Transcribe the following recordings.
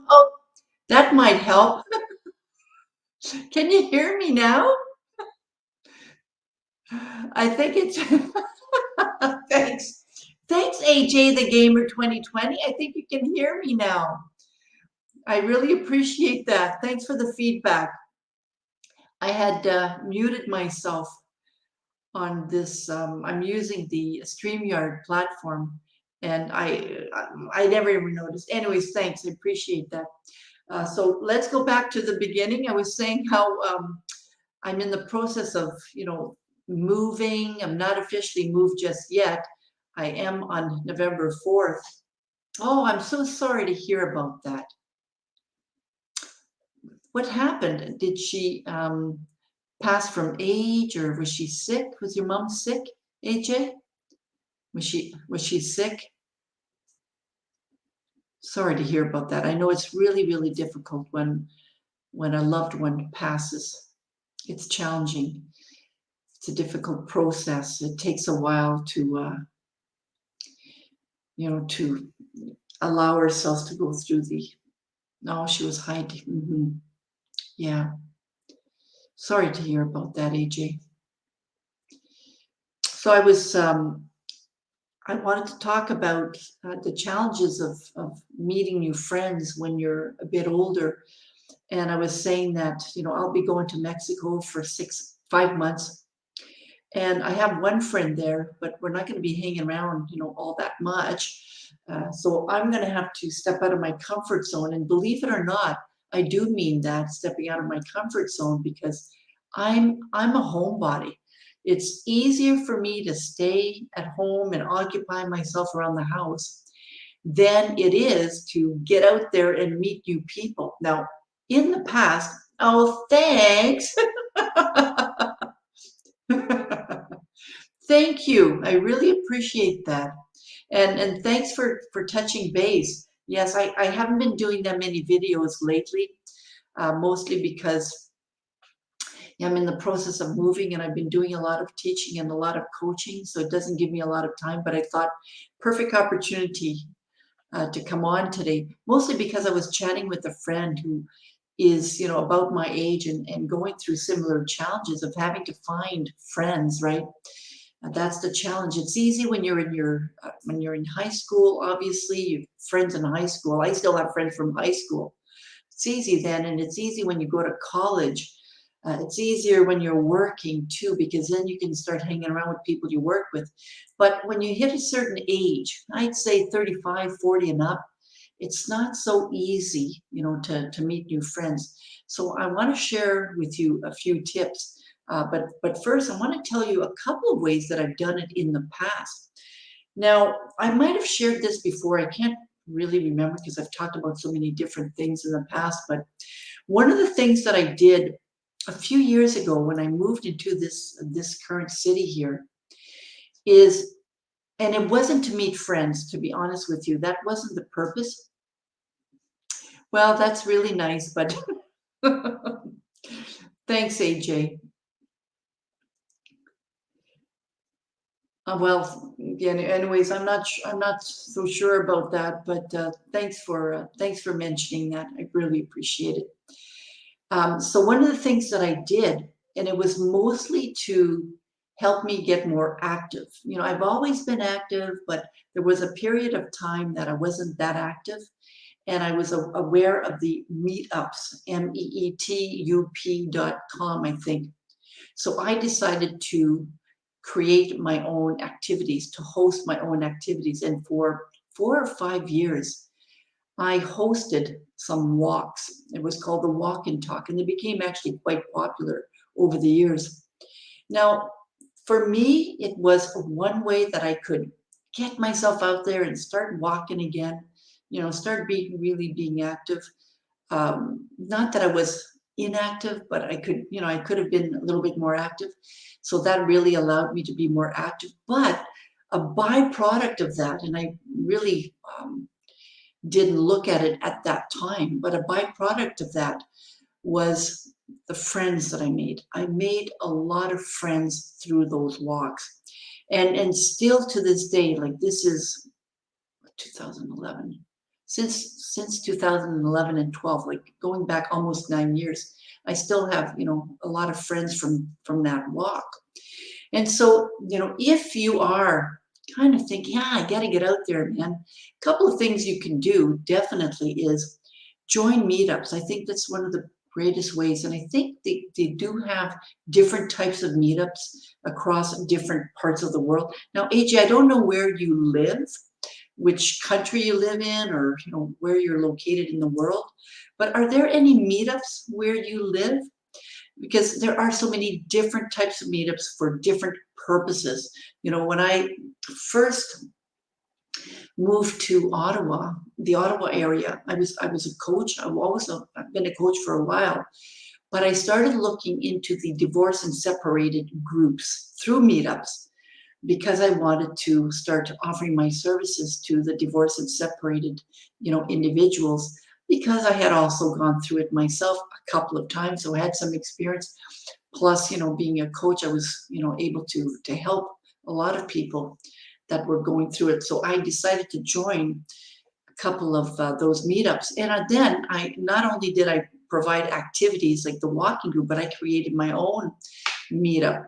Oh, that might help. Can you hear me now? I think it's thanks. Thanks, AJ the Gamer 2020. I think you can hear me now. I really appreciate that. Thanks for the feedback. I had muted myself on this. I'm using the StreamYard platform, and I never even noticed. Anyways, thanks. I appreciate that. So let's go back to the beginning. I was saying how I'm in the process of, moving. I'm not officially moved just yet. I am on November 4th. Oh, I'm so sorry to hear about that. What happened? Did she pass from age, or was she sick? Was your mom sick, AJ? Was she sick? Sorry to hear about that. I know it's really, really difficult when a loved one passes. It's challenging. It's a difficult process. It takes a while to allow ourselves to go through the. No, she was hiding. Yeah. Sorry to hear about that, AJ. So I wanted to talk about the challenges of meeting new friends when you're a bit older. And I was saying that, I'll be going to Mexico for 5 months. And I have one friend there, but we're not going to be hanging around, all that much. So I'm going to have to step out of my comfort zone. And believe it or not, I do mean that, stepping out of my comfort zone, because I'm a homebody. It's easier for me to stay at home and occupy myself around the house than it is to get out there and meet new people. Now, in the past, oh, thanks. Thank you. I really appreciate that. And thanks for touching base. Yes, I haven't been doing that many videos lately, mostly because I'm in the process of moving, and I've been doing a lot of teaching and a lot of coaching, so it doesn't give me a lot of time. But I thought perfect opportunity to come on today, mostly because I was chatting with a friend who is, about my age and going through similar challenges of having to find friends, right? That's the challenge. It's easy when you're in high school. Obviously, you have friends in high school. I still have friends from high school. It's easy then, and it's easy when you go to college. It's easier when you're working too, because then you can start hanging around with people you work with. But when you hit a certain age, I'd say 35, 40 and up, it's not so easy, to meet new friends. So I want to share with you a few tips. But first, I want to tell you a couple of ways that I've done it in the past. Now, I might have shared this before. I can't really remember because I've talked about so many different things in the past. But one of the things that I did a few years ago when I moved into this current city here is, and it wasn't to meet friends, to be honest with you. That wasn't the purpose. Well, that's really nice, but thanks, AJ. Well, yeah, anyways, I'm not so sure about that, but thanks for mentioning that. I really appreciate it. So one of the things that I did, and it was mostly to help me get more active. I've always been active, but there was a period of time that I wasn't that active, and I was aware of the meetups, meetup.com, I think. So I decided to create my own activities, to host my own activities. And for 4 or 5 years, I hosted some walks. It was called the Walk and Talk, and they became actually quite popular over the years. Now, for me, it was one way that I could get myself out there and start walking again, start being active. Not that I was inactive, but I could have been a little bit more active. So that really allowed me to be more active. But a byproduct of that, and I really didn't look at it at that time, but a byproduct of that was the friends that I made. I made a lot of friends through those walks. And still to this day, like this is 2011. since 2011 and 12, like going back almost 9 years. I still have, a lot of friends from that walk. And so, if you are kind of thinking, yeah, I got to get out there, man, a couple of things you can do definitely is join meetups. I think that's one of the greatest ways. And I think they do have different types of meetups across different parts of the world. Now, AJ, I don't know where you live, which country you live in, or where you're located in the world, but are there any meetups where you live? Because there are so many different types of meetups for different purposes. When I first moved to Ottawa, the Ottawa area, I was a coach. I've been a coach for a while, but I started looking into the divorce and separated groups through meetups because I wanted to start offering my services to the divorced and separated, individuals, because I had also gone through it myself a couple of times. So I had some experience. Plus, being a coach, I was, able to help a lot of people that were going through it. So I decided to join a couple of those meetups. And then I not only did I provide activities like the walking group, but I created my own meetup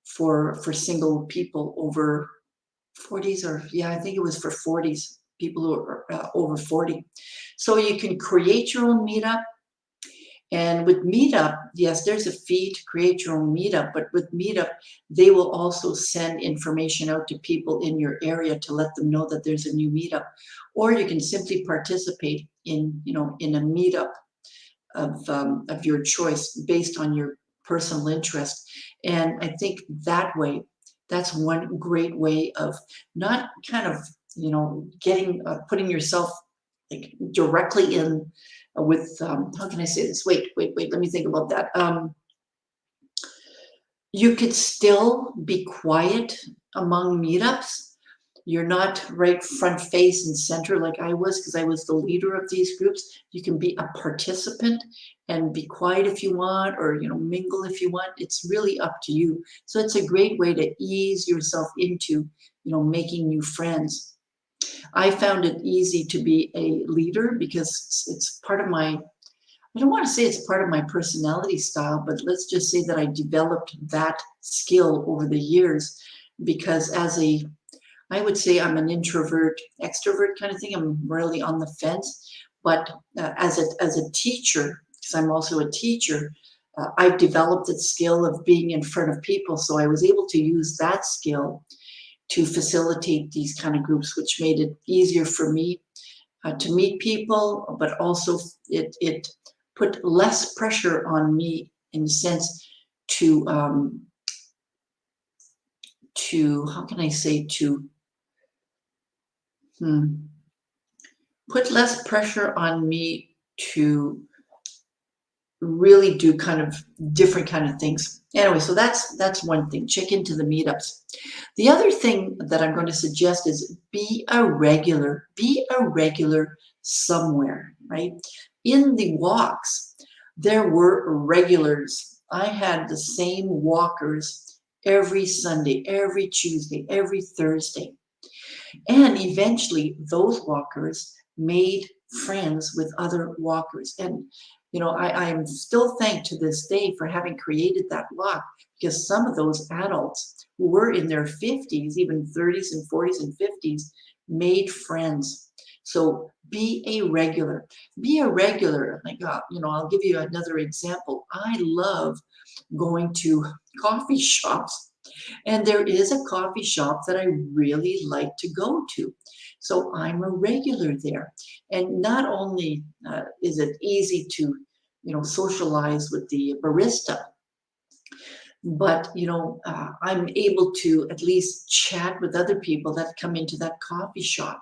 for single people over 40s, or I think it was for 40s, people who are over 40. So you can create your own meetup. And with Meetup, yes, there's a fee to create your own Meetup, but with Meetup, they will also send information out to people in your area to let them know that there's a new Meetup. Or you can simply participate in a Meetup of your choice based on your personal interest. And I think that way, that's one great way of not kind of, putting yourself like directly in with, how can I say this? Wait, let me think about that. You could still be quiet among meetups. You're not right front face and center like I was, because I was the leader of these groups. You can be a participant and be quiet if you want, or mingle if you want. It's really up to you. So it's a great way to ease yourself into making new friends. I found it easy to be a leader because it's part of my, I don't want to say it's part of my personality style, but let's just say that I developed that skill over the years, because I would say I'm an introvert, extrovert kind of thing. I'm really on the fence. But as a teacher, because I'm also a teacher, I've developed the skill of being in front of people. So I was able to use that skill to facilitate these kind of groups, which made it easier for me to meet people, but also it put less pressure on me in the sense to how can I say, to put less pressure on me to really do kind of different kind of things. Anyway, so that's one thing. Check into the meetups. The other thing that I'm going to suggest is be a regular. Be a regular somewhere, right? In the walks, there were regulars. I had the same walkers every Sunday, every Tuesday, every Thursday. And eventually those walkers made friends with other walkers. And, I am still thanked to this day for having created that walk, because some of those adults who were in their 50s, even 30s and 40s and 50s, made friends. So be a regular. Be a regular. Like, I'll give you another example. I love going to coffee shops. And there is a coffee shop that I really like to go to. So I'm a regular there. And not only is it easy to, socialize with the barista, but, I'm able to at least chat with other people that come into that coffee shop.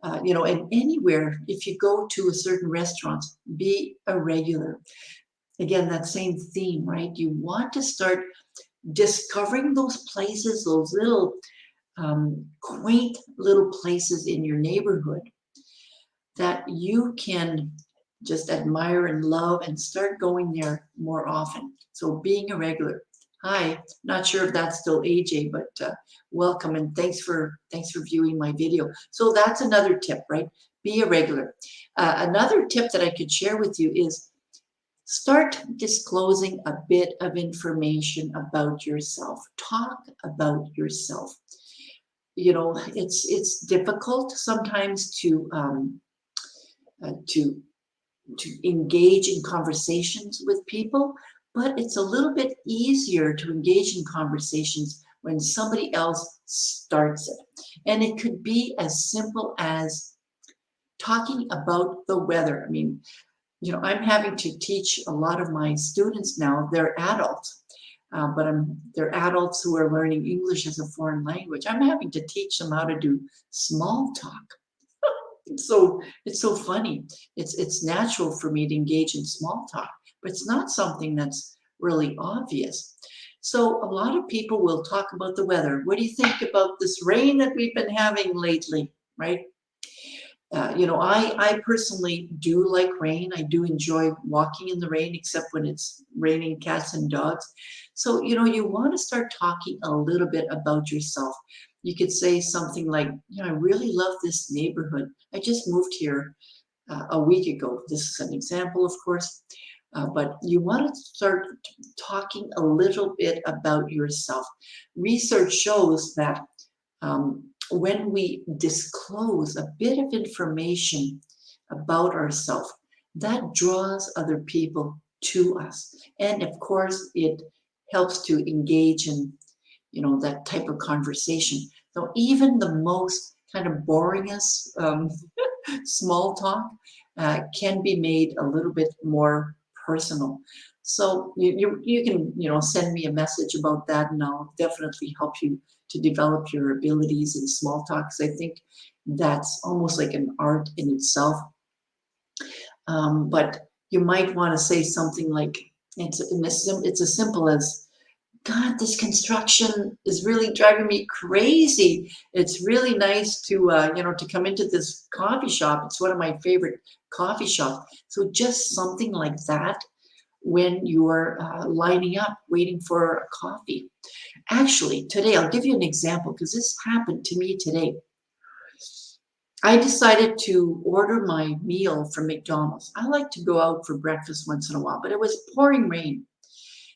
And anywhere, if you go to a certain restaurant, be a regular. Again, that same theme, right? You want to start discovering those places, those little quaint little places in your neighborhood that you can just admire and love, and start going there more often. So being a regular. Hi, not sure if that's still AJ, but welcome, and thanks for viewing my video. So that's another tip, right? Be a regular. Another tip that I could share with you is start disclosing a bit of information about yourself. Talk about yourself. You know, it's difficult sometimes to engage in conversations with people, but it's a little bit easier to engage in conversations when somebody else starts it. And it could be as simple as talking about the weather. I mean, you know, I'm having to teach a lot of my students now, they're adults, but they're adults who are learning English as a foreign language. I'm having to teach them how to do small talk. It's so funny. It's natural for me to engage in small talk, but it's not something that's really obvious. So a lot of people will talk about the weather. What do you think about this rain that we've been having lately, right? You know, I personally do like rain. I do enjoy walking in the rain, except when it's raining cats and dogs. So, you know, you want to start talking a little bit about yourself. You could say something like, you know, I really love this neighborhood. I just moved here a week ago. This is an example, of course. But you want to start talking a little bit about yourself. Research shows that when we disclose a bit of information about ourselves, that draws other people to us. And of course, it helps to engage in, you know, that type of conversation. So even the most kind of boringest small talk can be made a little bit more personal. So you can, you know, send me a message about that, and I'll definitely help you to develop your abilities in small talk, because I think that's almost like an art in itself. But you might want to say something like, it's as simple as, God, this construction is really driving me crazy. It's really nice to, you know, to come into this coffee shop. It's one of my favorite coffee shops. So just something like that when you're lining up, waiting for a coffee. Actually, today, I'll give you an example because this happened to me today. I decided to order my meal from McDonald's. I like to go out for breakfast once in a while, but it was pouring rain.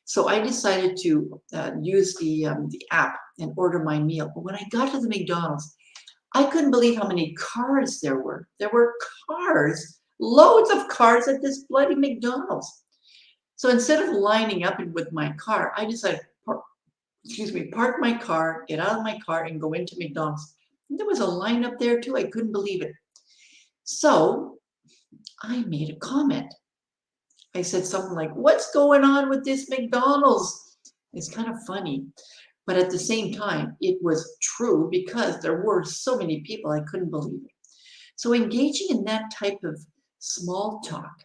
So I decided to use the app and order my meal. But when I got to the McDonald's, I couldn't believe how many cars there were. There were cars, loads of cars at this bloody McDonald's. So instead of lining up with my car, I decided, park my car, get out of my car, and go into McDonald's. And there was a line up there too. I couldn't believe it. So I made a comment. I said something like, "What's going on with this McDonald's?" It's kind of funny, but at the same time, it was true because there were so many people, I couldn't believe it. So engaging in that type of small talk,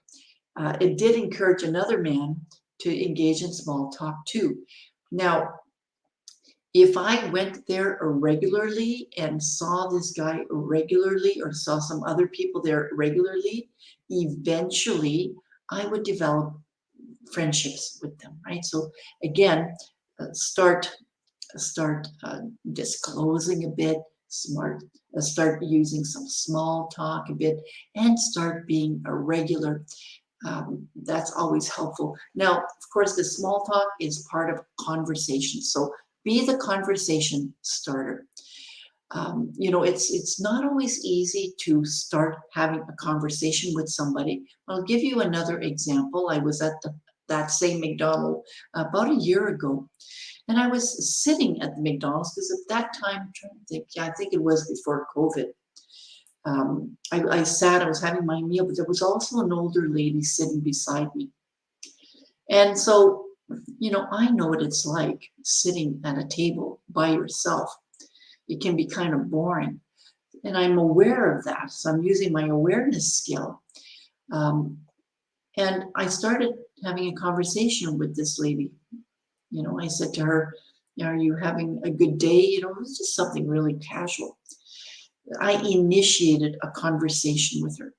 it did encourage another man to engage in small talk too. Now, if I went there regularly and saw this guy regularly or saw some other people there regularly, eventually I would develop friendships with them, right? So again, start disclosing a bit, start using some small talk a bit, and start being a regular. That's always helpful. Now, of course, the small talk is part of conversation. So be the conversation starter. You know, it's not always easy to start having a conversation with somebody. I'll give you another example. I was at that same McDonald's about a year ago, and I was sitting at the McDonald's because at that time, I'm trying to think, yeah, I think it was before COVID. I was having my meal, but there was also an older lady sitting beside me. And so, you know, I know what it's like sitting at a table by yourself. It can be kind of boring. And I'm aware of that. So I'm using my awareness skill. And I started having a conversation with this lady. You know, I said to her, "Are you having a good day?" You know, it was just something really casual. I initiated a conversation with her.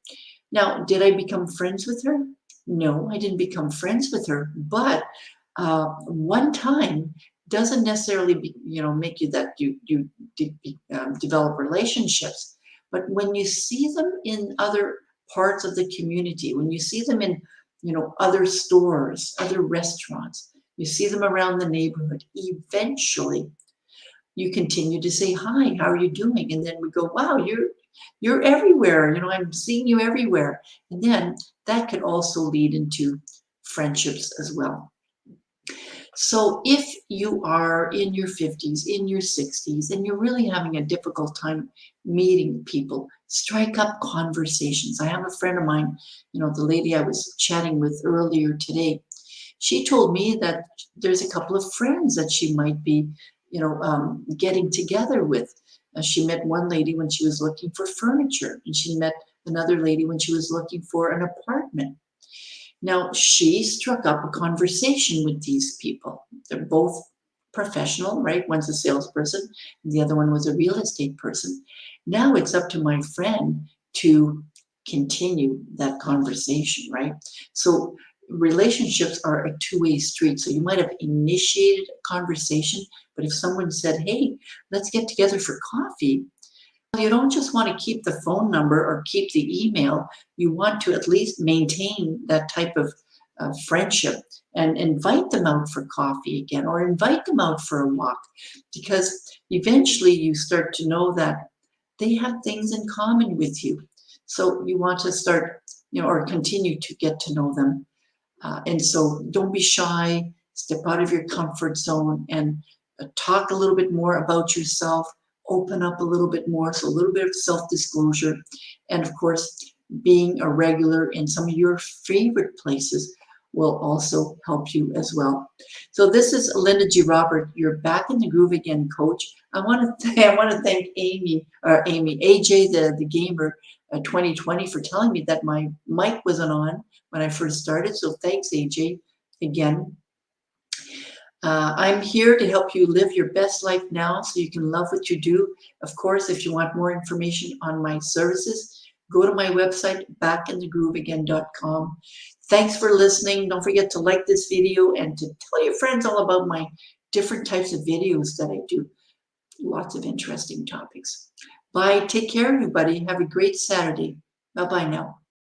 Now, did I become friends with her? No, I didn't become friends with her. But one time doesn't necessarily, make you that you develop relationships. But when you see them in other parts of the community, when you see them in, other stores, other restaurants, you see them around the neighborhood, eventually you continue to say, hi, how are you doing? And then we go, wow, you're everywhere. I'm seeing you everywhere. And then that could also lead into friendships as well. So if you are in your 50s, in your 60s, and you're really having a difficult time meeting people, strike up conversations. I have a friend of mine, the lady I was chatting with earlier today, she told me that there's a couple of friends that she might be, getting together with. She met one lady when she was looking for furniture, and she met another lady when she was looking for an apartment. Now, she struck up a conversation with these people. They're both professional, right? One's a salesperson, and the other one was a real estate person. Now it's up to my friend to continue that conversation, right? So relationships are a two-way street. So you might have initiated a conversation, but if someone said, hey, let's get together for coffee, you don't just want to keep the phone number or keep the email. You want to at least maintain that type of friendship and invite them out for coffee again, or invite them out for a walk, because eventually you start to know that they have things in common with you. So you want to start, or continue to get to know them. And so don't be shy, step out of your comfort zone and talk a little bit more about yourself, open up a little bit more. So a little bit of self-disclosure. And of course, being a regular in some of your favorite places will also help you as well. So this is Linda G. Robert. You're back in the groove again, coach. I want to thank AJ, the gamer 2020 for telling me that my mic wasn't on when I first started. So thanks, AJ, again. I'm here to help you live your best life now so you can love what you do. Of course, if you want more information on my services, go to my website, backinthegrooveagain.com. Thanks for listening. Don't forget to like this video and to tell your friends all about my different types of videos that I do. Lots of interesting topics. Bye. Take care, everybody. Have a great Saturday. Bye-bye now.